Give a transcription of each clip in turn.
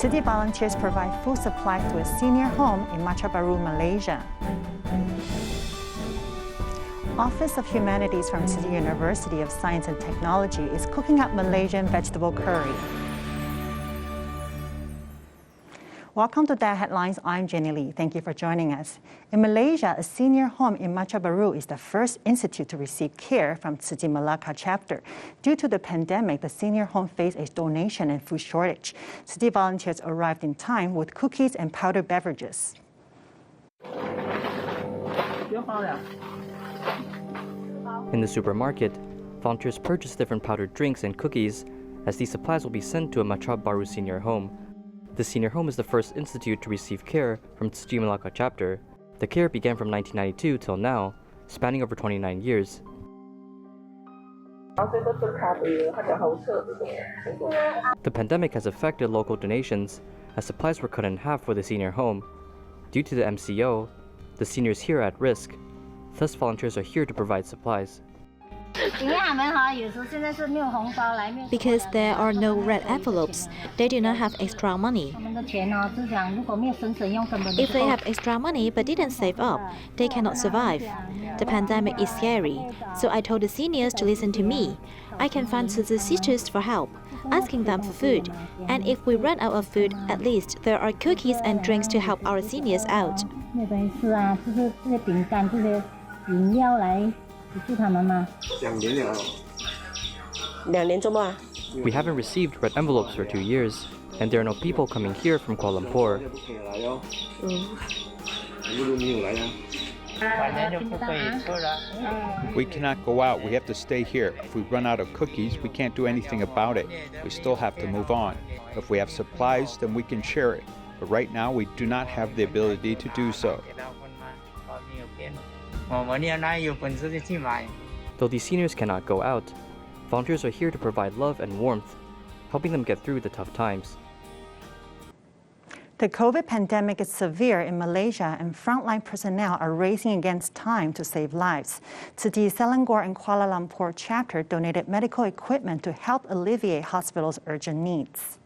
Tzu Chi volunteers provide food supplies to a senior home in Machap Baru Malaysia. Office of Humanities from Tzu Chi University of Science and Technology is cooking up Malaysian vegetable curry. Welcome to DaAi Headlines. I'm Jenny Lee. Thank you for joining us. In Malaysia, a senior home in Machap Baru is the first institute to receive care from Tzu Chi Malacca chapter. Due to the pandemic, the senior home faced a donation and food shortage. Tzu Chi volunteers arrived in time with cookies and powdered beverages. In the supermarket, volunteers purchase different powdered drinks and cookies, as these supplies will be sent to a Machap Baru senior home. The senior home is the first institute to receive care from Tzu Chi Malacca chapter. The care began from 1992 till now, spanning over 29 years. The pandemic has affected local donations, as supplies were cut in half for the senior home. Due to the MCO, the seniors here are at risk. Thus, volunteers are here to provide supplies. Because there are no red envelopes, they do not have extra money. If they have extra money but didn't save up, they cannot survive. The pandemic is scary, so I told the seniors to listen to me. I can find Tzu Chi sisters for help, asking them for food. And if we run out of food, at least there are cookies and drinks to help our seniors out. We haven't received red envelopes for 2 years, and there are no people coming here from Kuala Lumpur. We cannot go out. We have to stay here. If we run out of cookies, we can't do anything about it. We still have to move on. If we have supplies, then we can share it. But right now, we do not have the ability to do so. Though these seniors cannot go out, volunteers are here to provide love and warmth, helping them get through the tough times. The COVID pandemic is severe in Malaysia, and frontline personnel are racing against time to save lives. Tzu Chi Selangor and Kuala Lumpur chapter donated medical equipment to help alleviate hospitals' urgent needs.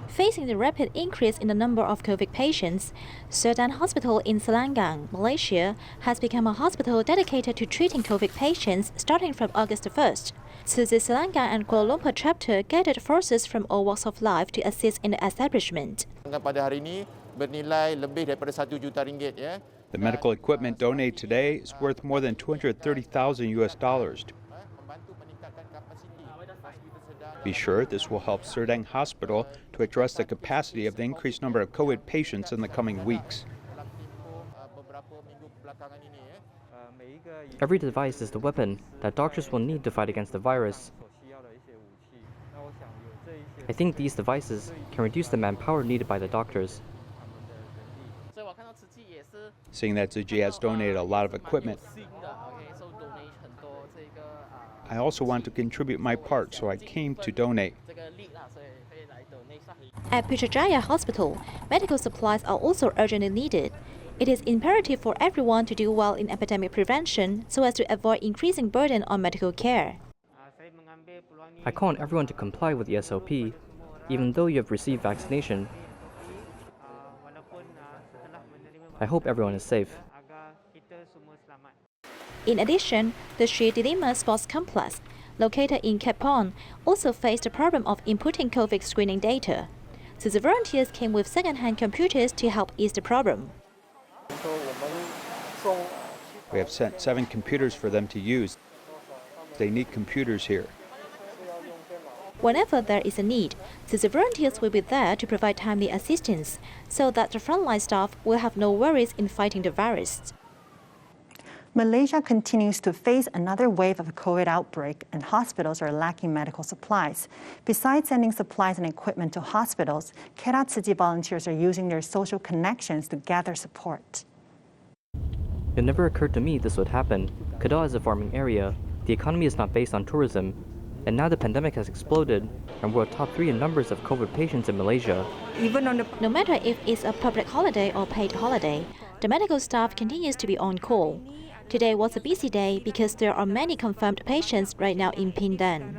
Facing the rapid increase in the number of COVID patients, Sedan Hospital in Selangor, Malaysia, has become a hospital dedicated to treating COVID patients starting from August 1st. Tzu Chi Selangor and Kuala Lumpur chapter gathered forces from all walks of life to assist in the establishment. The medical equipment donated today is worth more than $230,000. Be sure this will help Serdang Hospital to address the capacity of the increased number of COVID patients in the coming weeks. Every device is the weapon that doctors will need to fight against the virus. I think these devices can reduce the manpower needed by the doctors. Seeing that Tzu Chi has donated a lot of equipment, I also want to contribute my part, so I came to donate. At Putrajaya Hospital, medical supplies are also urgently needed. It is imperative for everyone to do well in epidemic prevention so as to avoid increasing burden on medical care. I call on everyone to comply with the SOP, even though you have received vaccination. I hope everyone is safe. In addition, the Xie Lihua Sports Complex, located in Kepong, also faced the problem of inputting COVID screening data. So the volunteers came with second-hand computers to help ease the problem. We have sent 7 computers for them to use. They need computers here. Whenever there is a need, the volunteers will be there to provide timely assistance so that the frontline staff will have no worries in fighting the virus. Malaysia continues to face another wave of a COVID outbreak, and hospitals are lacking medical supplies. Besides sending supplies and equipment to hospitals, Kerat Tzu Chi volunteers are using their social connections to gather support. It never occurred to me this would happen. Kedah is a farming area. The economy is not based on tourism. And now the pandemic has exploded, and we're top 3 in numbers of COVID patients in Malaysia. No matter if it's a public holiday or paid holiday, the medical staff continues to be on call. Today was a busy day because there are many confirmed patients right now in Pindang.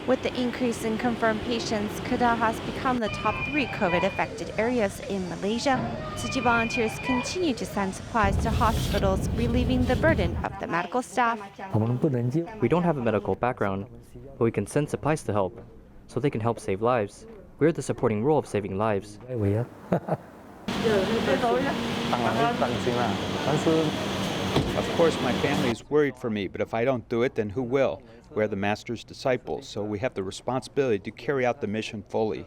With the increase in confirmed patients, Kedah has become the top 3 COVID-affected areas in Malaysia. Tzu Chi volunteers continue to send supplies to hospitals, relieving the burden of the medical staff. We don't have a medical background, but we can send supplies to help, so they can help save lives. We're the supporting role of saving lives. Of course, my family is worried for me, but if I don't do it, then who will? We're the Master's disciples, so we have the responsibility to carry out the mission fully.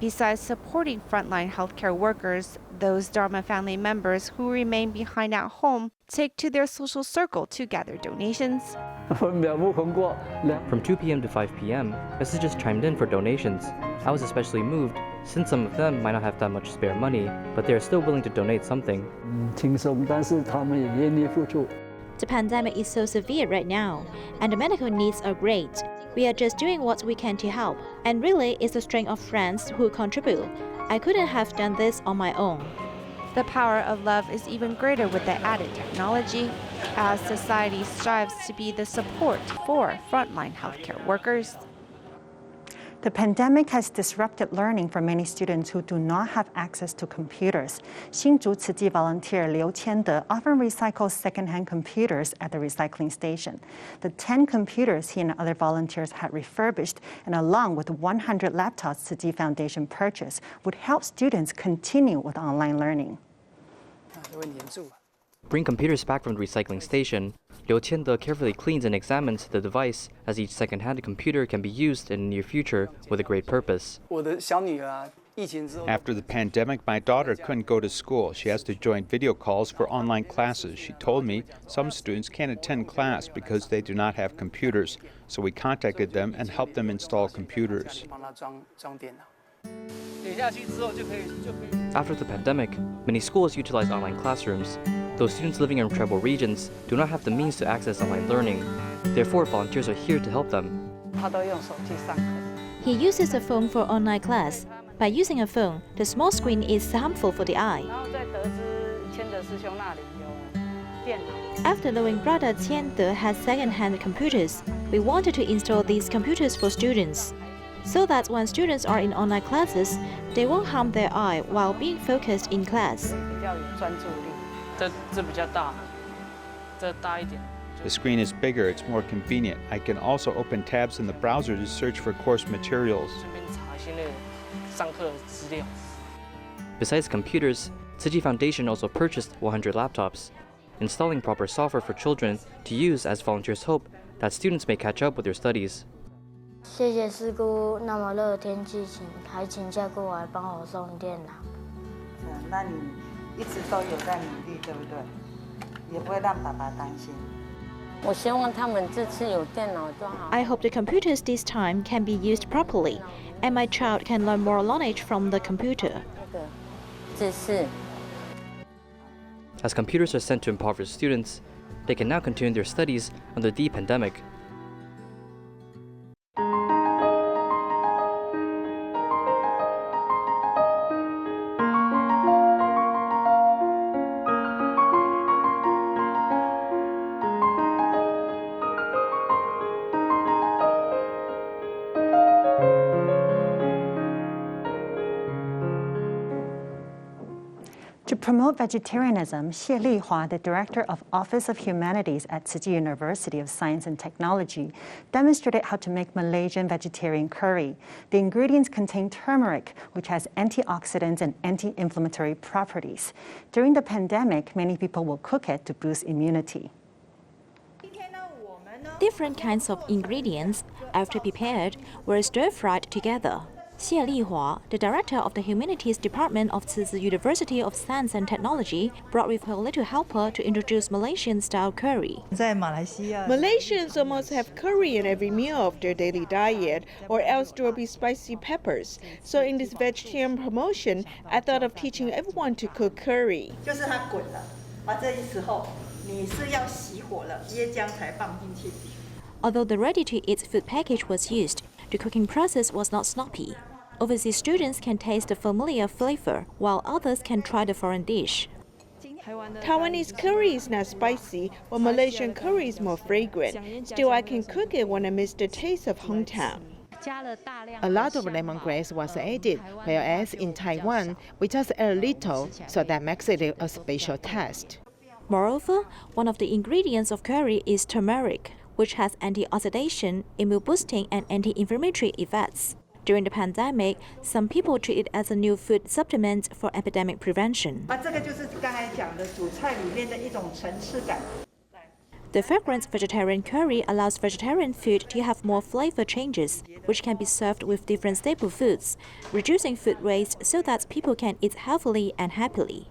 Besides supporting frontline healthcare workers, those Dharma family members who remain behind at home take to their social circle to gather donations. From 2 p.m. to 5 p.m., messages chimed in for donations. I was especially moved, since some of them might not have that much spare money, but they are still willing to donate something. The pandemic is so severe right now, and the medical needs are great. We are just doing what we can to help, and really it's the strength of friends who contribute. I couldn't have done this on my own. The power of love is even greater with the added technology, as society strives to be the support for frontline healthcare workers. The pandemic has disrupted learning for many students who do not have access to computers. Hsinchu Tzu Chi volunteer Liu Qiande often recycles second-hand computers at the recycling station. The 10 computers he and other volunteers had refurbished, and along with 100 laptops Tzu Chi Foundation purchased, would help students continue with online learning. Bring computers back from the recycling station. Liu Qiande carefully cleans and examines the device, as each second-hand computer can be used in the near future with a great purpose. After the pandemic, my daughter couldn't go to school. She has to join video calls for online classes. She told me some students can't attend class because they do not have computers. So we contacted them and helped them install computers. After the pandemic, many schools utilize online classrooms. Those students living in tribal regions do not have the means to access online learning. Therefore, volunteers are here to help them. He uses a phone for online class. By using a phone, the small screen is harmful for the eye. After knowing brother Qiande has second-hand computers, we wanted to install these computers for students, so that when students are in online classes, they won't harm their eye while being focused in class. The screen is bigger, it's more convenient. I can also open tabs in the browser to search for course materials. Besides computers, Tzu Chi Foundation also purchased 100 laptops, installing proper software for children to use, as volunteers hope that students may catch up with their studies. 谢谢师姑那么热天气还请假过来帮我送电脑。那你一直都有在努力，对不对？也不会让爸爸担心。我希望他们这次有电脑就好。 I hope the computers this time can be used properly, and my child can learn more knowledge from the computer. 这是。 As computers are sent to impoverished students, they can now continue their studies under the pandemic. To promote vegetarianism, Xie Lihua, the director of Office of Humanities at Tzu Chi University of Science and Technology, demonstrated how to make Malaysian vegetarian curry. The ingredients contain turmeric, which has antioxidants and anti-inflammatory properties. During the pandemic, many people will cook it to boost immunity. Different kinds of ingredients, after prepared, were stir-fried together. Xie Lihua, the director of the Humanities Department of Tzu Chi University of Science and Technology, brought with her little helper to introduce Malaysian-style curry. Malaysians almost have curry in every meal of their daily diet, or else there will be spicy peppers. So in this vegetarian promotion, I thought of teaching everyone to cook curry. Although the ready-to-eat food package was used, the cooking process was not sloppy. Overseas students can taste the familiar flavor, while others can try the foreign dish. Taiwanese curry is not spicy, while Malaysian curry is more fragrant. Still, I can cook it when I miss the taste of hometown. A lot of lemongrass was added, whereas in Taiwan, we just add a little, so that makes it a special taste. Moreover, one of the ingredients of curry is turmeric, which has antioxidant, immune-boosting, and anti-inflammatory effects. During the pandemic, some people treat it as a new food supplement for epidemic prevention. The fragrant vegetarian curry allows vegetarian food to have more flavor changes, which can be served with different staple foods, reducing food waste so that people can eat healthily and happily.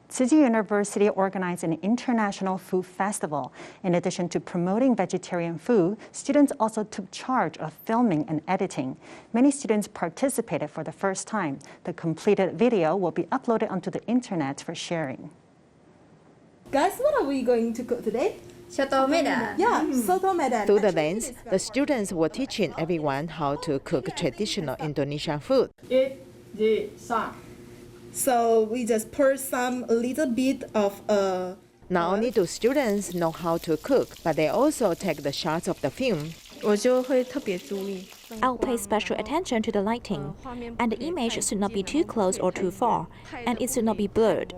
Tzu Chi University organized an international food festival. In addition to promoting vegetarian food, students also took charge of filming and editing. Many students participated for the first time. The completed video will be uploaded onto the internet for sharing. Guys, what are we going to cook today? Soto Medan. Yeah, soto Medan. Through the lens, the students were teaching everyone how to cook traditional Indonesian food. So we just pour a little bit of Not only do students know how to cook, but they also take the shots of the film. I'll pay special attention to the lighting, and the image should not be too close or too far, and it should not be blurred.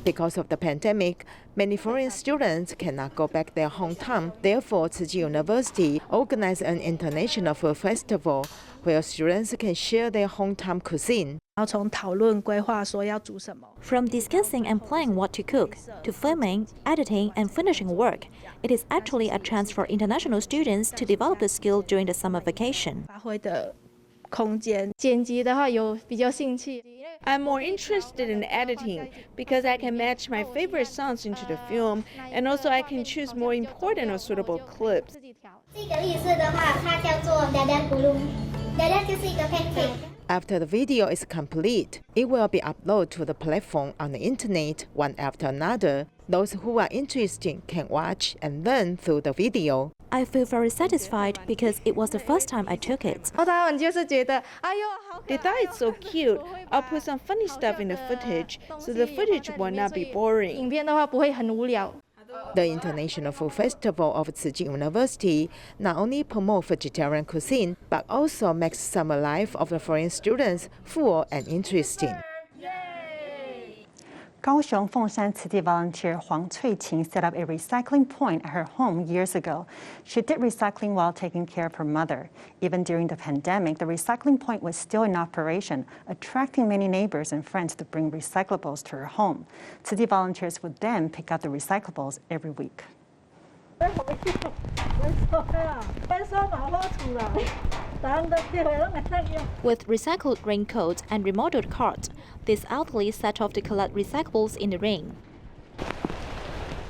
Because of the pandemic, many foreign students cannot go back their hometown. Therefore, Tzu Chi University organized an international food festival where students can share their hometown cuisine. From discussing and planning what to cook, to filming, editing, and finishing work, it is actually a chance for international students to develop the skill during the summer vacation. I'm more interested in editing because I can match my favorite songs into the film, and also I can choose more important or suitable clips. After the video is complete, it will be uploaded to the platform on the internet one after another. Those who are interested can watch and learn through the video. I feel very satisfied because it was the first time I took it. They thought it's so cute. I'll put some funny stuff in the footage, so the footage will not be boring. The International Food Festival of Tzu Chi University not only promotes vegetarian cuisine, but also makes summer life of the foreign students full and interesting. Kaohsiung Fengshan Tzu Chi volunteer Huang Cuiqing set up a recycling point at her home years ago. She did recycling while taking care of her mother. Even during the pandemic, the recycling point was still in operation, attracting many neighbors and friends to bring recyclables to her home. Tzu Chi volunteers would then pick up the recyclables every week. With recycled raincoats and remodeled carts, this elderly set off to collect recyclables in the rain.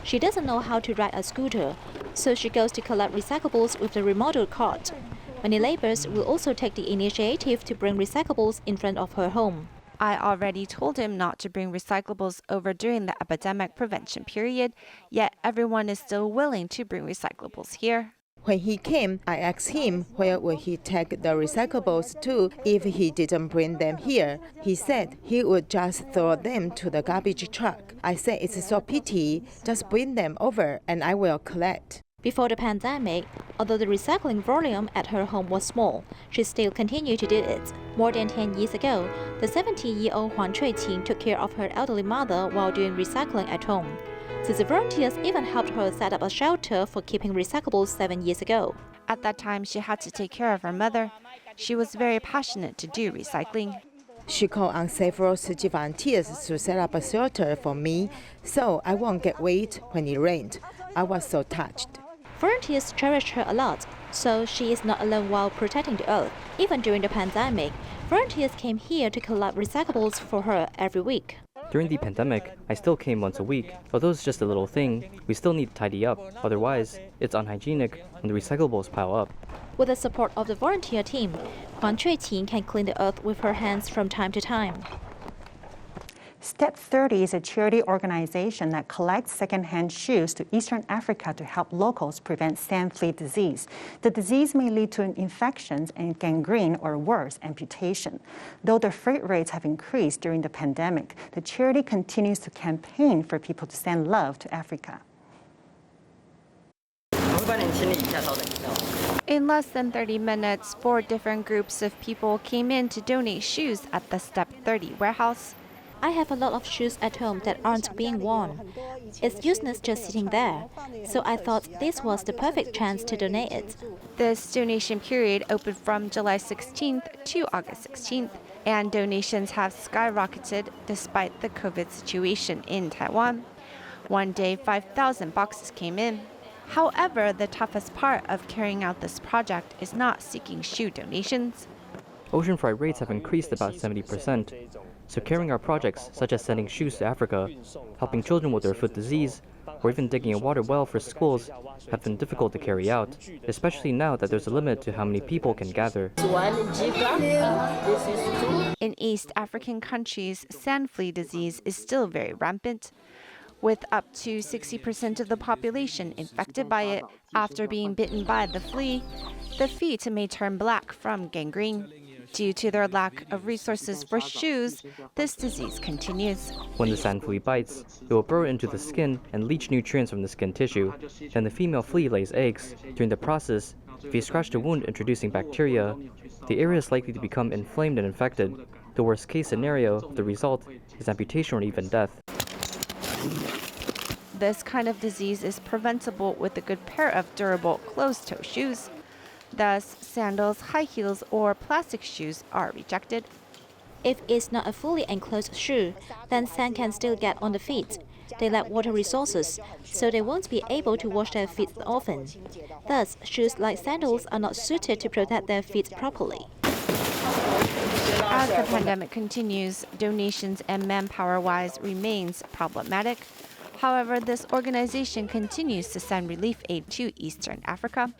She doesn't know how to ride a scooter, so she goes to collect recyclables with the remodeled cart. Many neighbors will also take the initiative to bring recyclables in front of her home. I already told him not to bring recyclables over during the epidemic prevention period, yet everyone is still willing to bring recyclables here. When he came, I asked him where would he take the recyclables to if he didn't bring them here. He said he would just throw them to the garbage truck. I said it's so pity, just bring them over and I will collect. Before the pandemic, although the recycling volume at her home was small, she still continued to do it. More than 10 years ago, the 70-year-old Huang Cuiqing took care of her elderly mother while doing recycling at home. Tzu Chi volunteers even helped her set up a shelter for keeping recyclables 7 years ago. At that time, she had to take care of her mother. She was very passionate to do recycling. She called on several Tzu Chi volunteers to set up a shelter for me, so I won't get wet when it rained. I was so touched. Volunteers cherished her a lot, so she is not alone while protecting the earth. Even during the pandemic, volunteers came here to collect recyclables for her every week. During the pandemic, I still came once a week. Although it's just a little thing, we still need to tidy up. Otherwise, it's unhygienic and the recyclables pile up. With the support of the volunteer team, Huang Cuiqing can clean the earth with her hands from time to time. Step 30 is a charity organization that collects secondhand shoes to Eastern Africa to help locals prevent sand flea disease. The disease may lead to infections and gangrene or worse, amputation. Though the freight rates have increased during the pandemic, the charity continues to campaign for people to send love to Africa. In less than 30 minutes, 4 different groups of people came in to donate shoes at the Step 30 warehouse. I have a lot of shoes at home that aren't being worn. It's useless just sitting there, so I thought this was the perfect chance to donate it. This donation period opened from July 16th to August 16th, and donations have skyrocketed despite the COVID situation in Taiwan. One day, 5,000 boxes came in. However, the toughest part of carrying out this project is not seeking shoe donations. Ocean freight rates have increased about 70%, so carrying our projects, such as sending shoes to Africa, helping children with their foot disease, or even digging a water well for schools, have been difficult to carry out, especially now that there's a limit to how many people can gather. In East African countries, sand flea disease is still very rampant, with up to 60% of the population infected by it. After being bitten by the flea, the feet may turn black from gangrene. Due to their lack of resources for shoes, this disease continues. When the sand flea bites, it will burrow into the skin and leach nutrients from the skin tissue. Then the female flea lays eggs. During the process, if you scratch the wound introducing bacteria, the area is likely to become inflamed and infected. The worst case scenario, the result, is amputation or even death. This kind of disease is preventable with a good pair of durable closed-toe shoes. Thus, sandals, high heels, or plastic shoes are rejected. If it's not a fully enclosed shoe, then sand can still get on the feet. They lack water resources, so they won't be able to wash their feet often. Thus, shoes like sandals are not suited to protect their feet properly. As the pandemic continues, donations and manpower-wise remains problematic. However, this organization continues to send relief aid to Eastern Africa.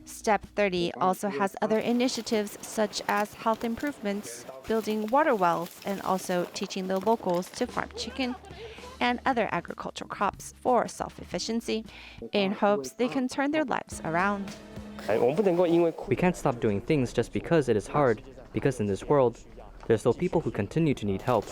Step 30 also has other initiatives such as health improvements, building water wells, and also teaching the locals to farm chicken and other agricultural crops for self-efficiency, in hopes they can turn their lives around. We can't stop doing things just because it is hard, because in this world, there are still people who continue to need help.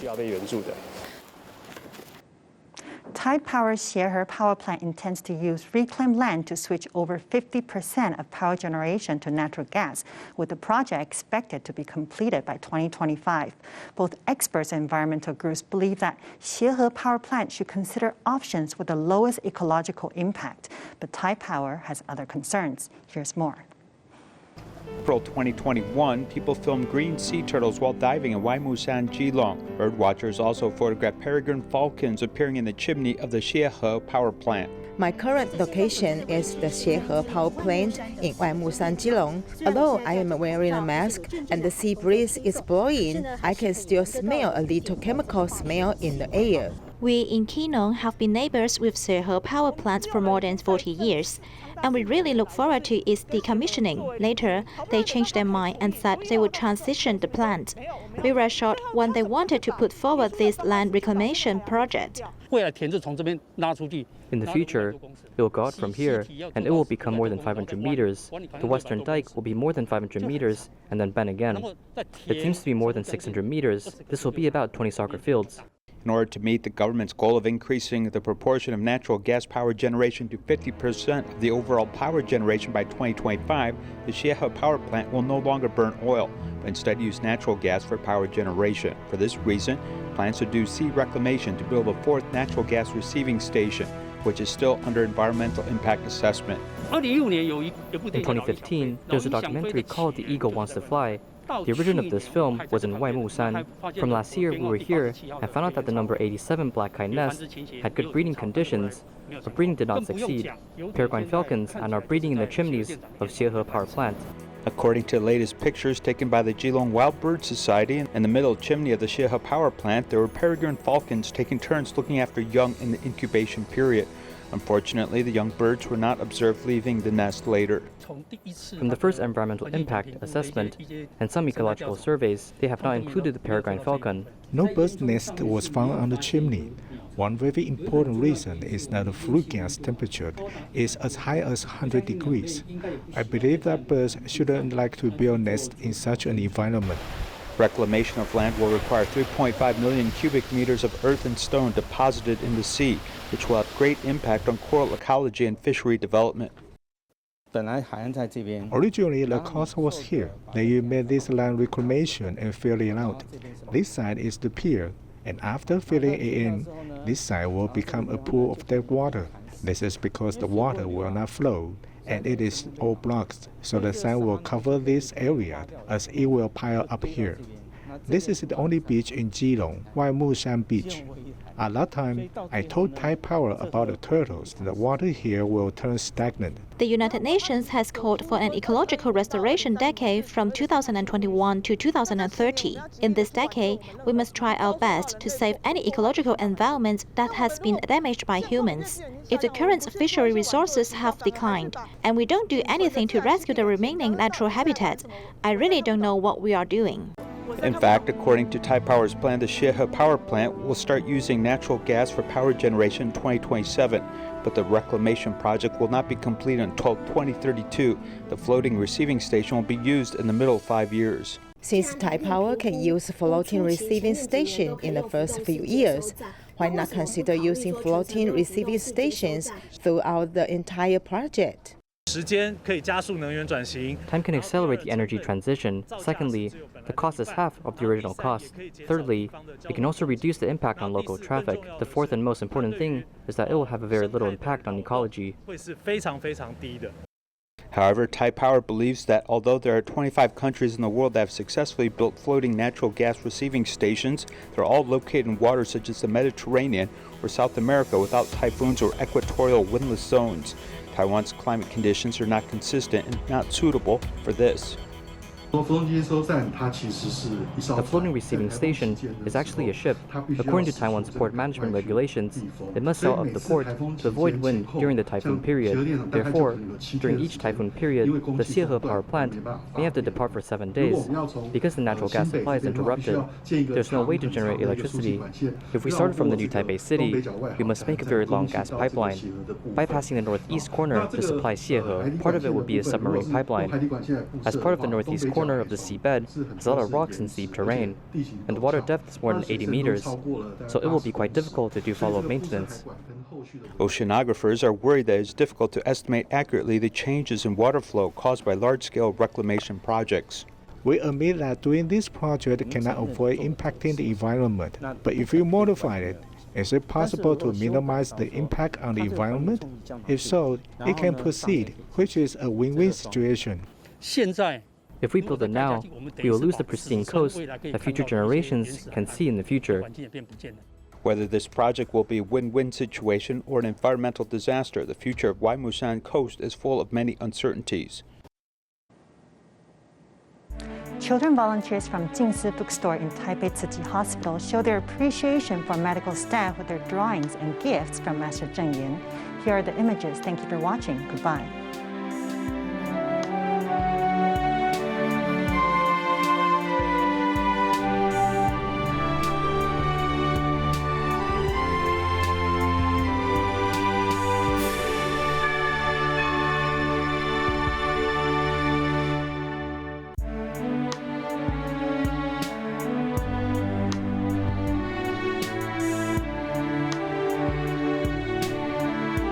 Tide Power's Xie Lihua power plant intends to use reclaimed land to switch over 50% of power generation to natural gas, with the project expected to be completed by 2025. Both experts and environmental groups believe that Xie Lihua power plant should consider options with the lowest ecological impact, but Tide Power has other concerns. Here's more. April 2021, people filmed green sea turtles while diving in Waimusan, Geelong. Birdwatchers also photographed peregrine falcons appearing in the chimney of the Xie Lihua power plant. My current location is the Xie Lihua power plant in Waimusan, Geelong. Although I am wearing a mask and the sea breeze is blowing, I can still smell a little chemical smell in the air. We in Keelong have been neighbors with Xie Lihua power plant for more than 40 years, and we really look forward to its decommissioning. Later, they changed their mind and said they would transition the plant. We were shocked when they wanted to put forward this land reclamation project. In the future, it will go out from here, and it will become more than 500 meters. The western dike will be more than 500 meters, and then bend again. It seems to be more than 600 meters. This will be about 20 soccer fields. In order to meet the government's goal of increasing the proportion of natural gas power generation to 50% of the overall power generation by 2025, the Xie Lihua power plant will no longer burn oil, but instead use natural gas for power generation. For this reason, plans to do sea reclamation to build a 4th natural gas receiving station, which is still under environmental impact assessment. In 2015, there was a documentary called The Eagle Wants to Fly. The origin of this film was in Waimusan. From last year, we were here and found out that the number 87 black-kite nest had good breeding conditions, but breeding did not succeed. Peregrine falcons are now breeding in the chimneys of Xie Lihua power plant. According to the latest pictures taken by the Geelong Wild Bird Society, in the middle chimney of the Xie Lihua power plant, there were peregrine falcons taking turns looking after young in the incubation period. Unfortunately, the young birds were not observed leaving the nest later. From the first environmental impact assessment and some ecological surveys, they have not included the peregrine falcon. No bird's nest was found on the chimney. One very important reason is that the flue gas temperature is as high as 100 degrees. I believe that birds shouldn't like to build nests in such an environment. Reclamation of land will require 3.5 million cubic meters of earth and stone deposited in the sea, which will have great impact on coral ecology and fishery development. Originally, the coast was here. Then you made this land reclamation and fill it out. This side is the pier, and after filling it in, this side will become a pool of dead water. This is because the water will not flow, and it is all blocked, so the sand will cover this area as it will pile up here. This is the only beach in Keelung, Waimushan Beach. At that time, I told Thai Power about the turtles. The water here will turn stagnant. The United Nations has called for an ecological restoration decade from 2021 to 2030. In this decade, we must try our best to save any ecological environment that has been damaged by humans. If the current fishery resources have declined, and we don't do anything to rescue the remaining natural habitat, I really don't know what we are doing. In fact, according to Thai Power's plan, the Xie Lihua power plant will start using natural gas for power generation in 2027, but the reclamation project will not be complete until 2032. The floating receiving station will be used in the middle of 5 years. Since Thai Power can use floating receiving station in the first few years, why not consider using floating receiving stations throughout the entire project? Time can accelerate the energy transition. Secondly, the cost is half of the original cost. Thirdly, it can also reduce the impact on local traffic. The fourth and most important thing is that it will have a very little impact on ecology. However, Thai Power believes that although there are 25 countries in the world that have successfully built floating natural gas receiving stations, they're all located in waters such as the Mediterranean or South America without typhoons or equatorial windless zones. Taiwan's climate conditions are not consistent and not suitable for this. The floating receiving station is actually a ship. According to Taiwan's port management regulations, it must sail up the port to avoid wind during the typhoon period. Therefore, during each typhoon period, the Xie Lihua power plant may have to depart for 7 days. Because the natural gas supply is interrupted, there's no way to generate electricity. If we started from the new Taipei city, we must make a very long gas pipeline. Bypassing the northeast corner to supply Xie Lihua, part of it would be a submarine pipeline. As part of the northeast corner of the seabed has a lot of rocks and steep terrain, and the water depth is more than 80 meters, so it will be quite difficult to do follow-up maintenance. Oceanographers are worried that it's difficult to estimate accurately the changes in water flow caused by large-scale reclamation projects. We admit that doing this project cannot avoid impacting the environment, but if you modify it, is it possible to minimize the impact on the environment? If so, it can proceed, which is a win-win situation. If we build it now, we will lose the pristine coast that future generations can see in the future. Whether this project will be a win-win situation or an environmental disaster, the future of Waimushan coast is full of many uncertainties. Children volunteers from Jingsi Bookstore in Taipei Tzu Chi Hospital show their appreciation for medical staff with their drawings and gifts from Master Zheng Yan. Here are the images. Thank you for watching. Goodbye.